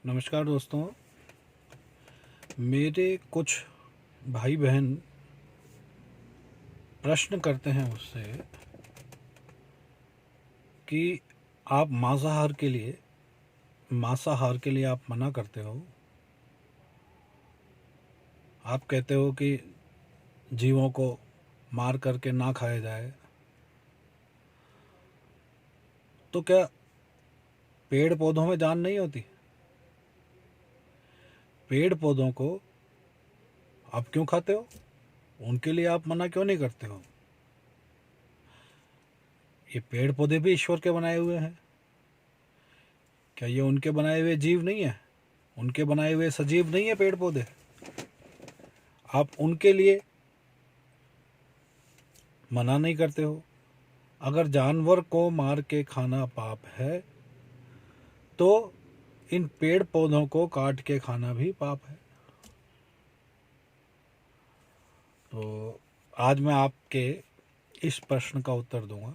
नमस्कार दोस्तों। मेरे कुछ भाई बहन प्रश्न करते हैं मुझसे कि आप मांसाहार के लिए आप मना करते हो। आप कहते हो कि जीवों को मार करके ना खाया जाए। तो क्या पेड़ पौधों में जान नहीं होती? पेड़ पौधों को आप क्यों खाते हो? उनके लिए आप मना क्यों नहीं करते हो? ये पेड़ पौधे भी ईश्वर के बनाए हुए हैं। क्या ये उनके बनाए हुए जीव नहीं है? उनके बनाए हुए सजीव नहीं है पेड़ पौधे? आप उनके लिए मना नहीं करते हो। अगर जानवर को मार के खाना पाप है तो इन पेड़ पौधों को काट के खाना भी पाप है। तो आज मैं आपके इस प्रश्न का उत्तर दूंगा।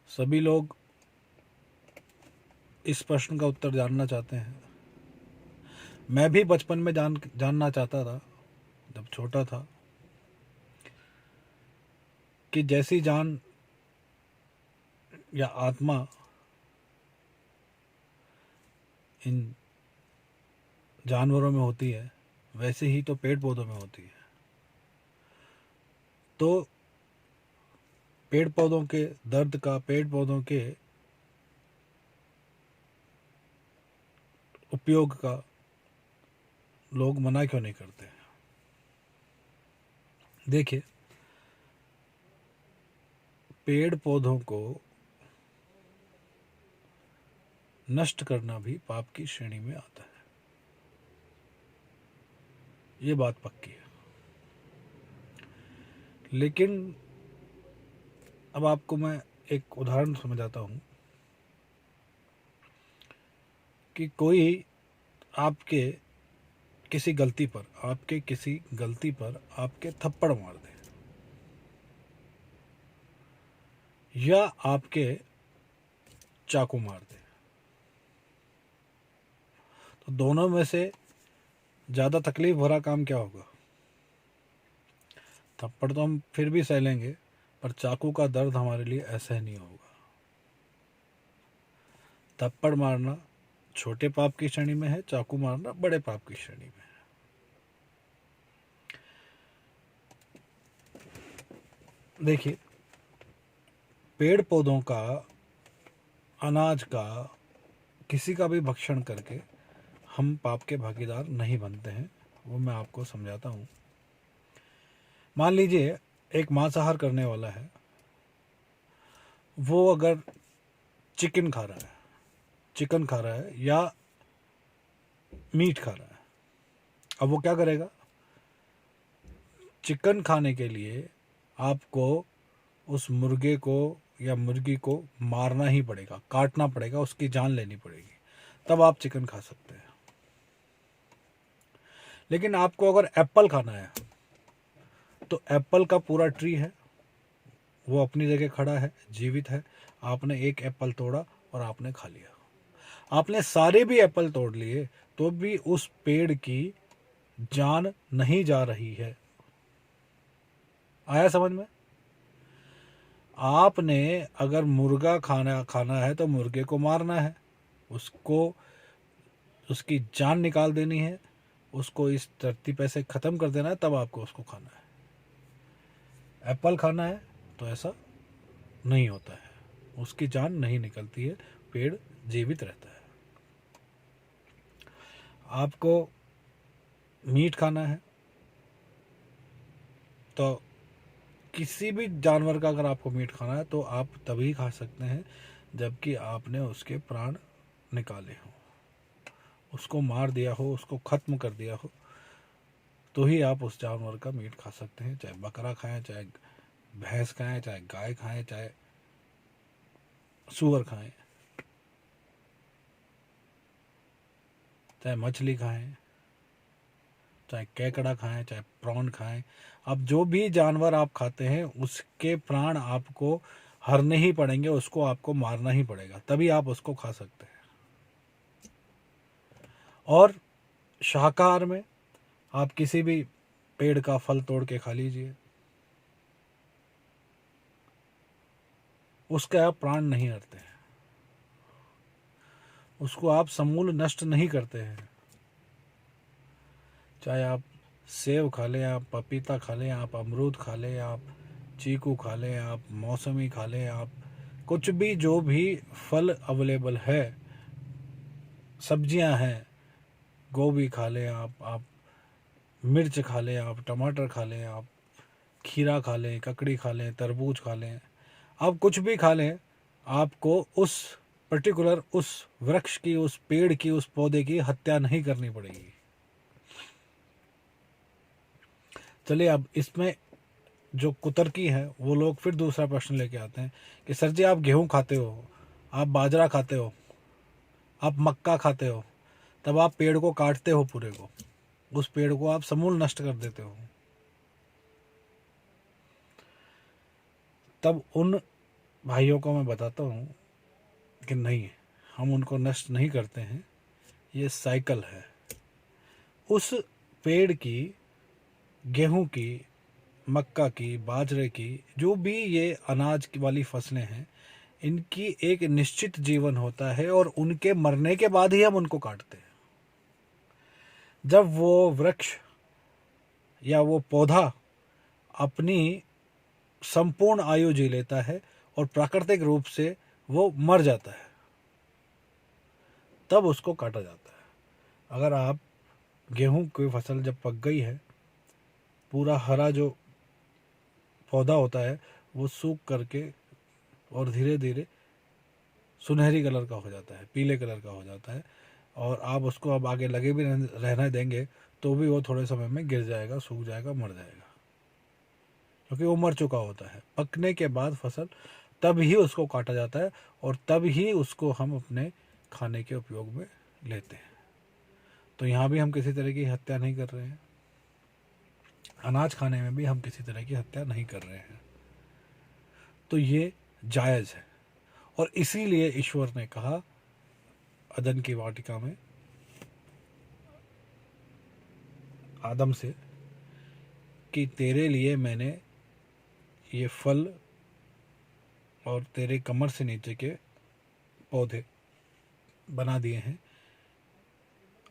सभी लोग इस प्रश्न का उत्तर जानना चाहते हैं। मैं भी बचपन में जानना चाहता था, जब छोटा था, कि जैसी जान या आत्मा इन जानवरों में होती है वैसे ही तो पेड़ पौधों में होती है। तो पेड़ पौधों के दर्द का, पेड़ पौधों के उपयोग का लोग मना क्यों नहीं करते? देखिए, पेड़ पौधों को नष्ट करना भी पाप की श्रेणी में आता है। ये बात पक्की है। लेकिन अब आपको मैं एक उदाहरण समझाता हूँ कि कोई आपके किसी गलती पर आपके थप्पड़ मार दे या आपके चाकू मार दे, तो दोनों में से ज़्यादा तकलीफ भरा काम क्या होगा? थप्पड़ तो हम फिर भी सह लेंगे, पर चाकू का दर्द हमारे लिए ऐसा ही नहीं होगा। थप्पड़ मारना छोटे पाप की श्रेणी में है, चाकू मारना बड़े पाप की श्रेणी में है। देखिए, पेड़ पौधों का, अनाज का, किसी का भी भक्षण करके हम पाप के भागीदार नहीं बनते हैं। वो मैं आपको समझाता हूँ। मान लीजिए एक मांसाहार करने वाला है, वो अगर चिकन खा रहा है या मीट खा रहा है, अब वो क्या करेगा? चिकन खाने के लिए आपको उस मुर्गे को या मुर्गी को मारना ही पड़ेगा, काटना पड़ेगा, उसकी जान लेनी पड़ेगी, तब आप चिकन खा सकते हैं। लेकिन आपको अगर एप्पल खाना है तो एप्पल का पूरा ट्री है, वो अपनी जगह खड़ा है, जीवित है। आपने एक एप्पल तोड़ा और आपने खा लिया। आपने सारे भी एप्पल तोड़ लिए तो भी उस पेड़ की जान नहीं जा रही है। आया समझ में? आपने अगर मुर्गा खाना है तो मुर्गे को मारना है, उसको उसकी जान निकाल देनी है, उसको इस धरती पे से ख़त्म कर देना है, तब आपको उसको खाना है। एप्पल खाना है तो ऐसा नहीं होता है, उसकी जान नहीं निकलती है, पेड़ जीवित रहता है। आपको मीट खाना है तो किसी भी जानवर का अगर आपको मीट खाना है तो आप तभी खा सकते हैं जबकि आपने उसके प्राण निकाले हों, उसको मार दिया हो, उसको ख़त्म कर दिया हो, तो ही आप उस जानवर का मीट खा सकते हैं। चाहे बकरा खाएं, चाहे भैंस खाएं, चाहे गाय खाएं, चाहे सूअर खाएं, चाहे मछली खाएं, चाहे केकड़ा खाएं, चाहे प्रॉन खाएं। अब जो भी जानवर आप खाते हैं उसके प्राण आपको हरने ही पड़ेंगे, उसको आपको मारना ही पड़ेगा, तभी आप उसको खा सकते हैं। और शाकाहार में आप किसी भी पेड़ का फल तोड़ के खा लीजिए, उसके आप प्राण नहीं हरते हैं, उसको आप समूल नष्ट नहीं करते हैं। चाहे आप सेब खा लें, आप पपीता खा लें, आप अमरूद खा लें, आप चीकू खा लें, आप मौसमी खा लें, आप कुछ भी जो भी फल अवेलेबल है, सब्जियां हैं, गोभी खा लें, आप मिर्च खा लें, आप टमाटर खा लें, आप खीरा खा लें, ककड़ी खा लें, तरबूज खा लें, आप कुछ भी खा लें, आपको उस पर्टिकुलर उस वृक्ष की, उस पेड़ की, उस पौधे की हत्या नहीं करनी पड़ेगी। चलिए, अब इसमें जो कुतर्की है वो लोग फिर दूसरा प्रश्न लेके आते हैं कि सर जी, आप गेहूं खाते हो, आप बाजरा खाते हो, आप मक्का खाते हो, तब आप पेड़ को काटते हो, पूरे को, उस पेड़ को आप समूल नष्ट कर देते हो। तब उन भाइयों को मैं बताता हूँ कि नहीं, हम उनको नष्ट नहीं करते हैं, ये साइकिल है। उस पेड़ की, गेहूं की, मक्का की, बाजरे की, जो भी ये अनाज की वाली फसलें हैं, इनकी एक निश्चित जीवन होता है और उनके मरने के बाद ही हम उनको काटते हैं। जब वो वृक्ष या वो पौधा अपनी संपूर्ण आयु जी लेता है और प्राकृतिक रूप से वो मर जाता है, तब उसको काटा जाता है। अगर आप गेहूं की फसल जब पक गई है, पूरा हरा जो पौधा होता है वो सूख करके और धीरे धीरे सुनहरी कलर का हो जाता है, पीले कलर का हो जाता है, और आप उसको अब आगे लगे भी रहने देंगे तो भी वो थोड़े समय में गिर जाएगा, सूख जाएगा, मर जाएगा, क्योंकि वो मर चुका होता है। पकने के बाद फसल, तब ही उसको काटा जाता है और तब ही उसको हम अपने खाने के उपयोग में लेते हैं। तो यहाँ भी हम किसी तरह की हत्या नहीं कर रहे हैं, अनाज खाने में भी हम किसी तरह की हत्या नहीं कर रहे हैं, तो ये जायज़ है। और इसीलिए ईश्वर ने कहा अदन की वाटिका में आदम से कि तेरे लिए मैंने ये फल और तेरे कमर से नीचे के पौधे बना दिए हैं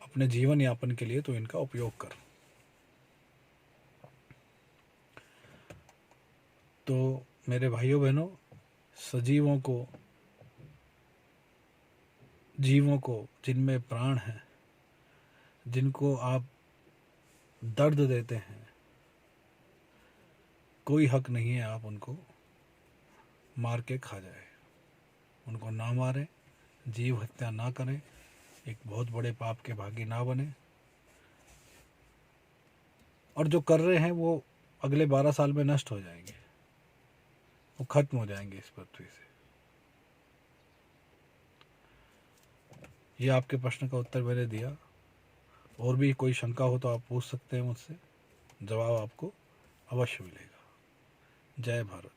अपने जीवन यापन के लिए, तो इनका उपयोग कर। तो मेरे भाइयों बहनों, सजीवों को, जीवों को जिनमें प्राण है, जिनको आप दर्द देते हैं, कोई हक नहीं है आप उनको मार के खा जाए। उनको ना मारें, जीव हत्या ना करें, एक बहुत बड़े पाप के भागी ना बने। और जो कर रहे हैं वो अगले 12 साल में नष्ट हो जाएंगे, वो खत्म हो जाएंगे इस पृथ्वी से। ये आपके प्रश्न का उत्तर मैंने दिया। और भी कोई शंका हो तो आप पूछ सकते हैं मुझसे, जवाब आपको अवश्य मिलेगा। जय भारत।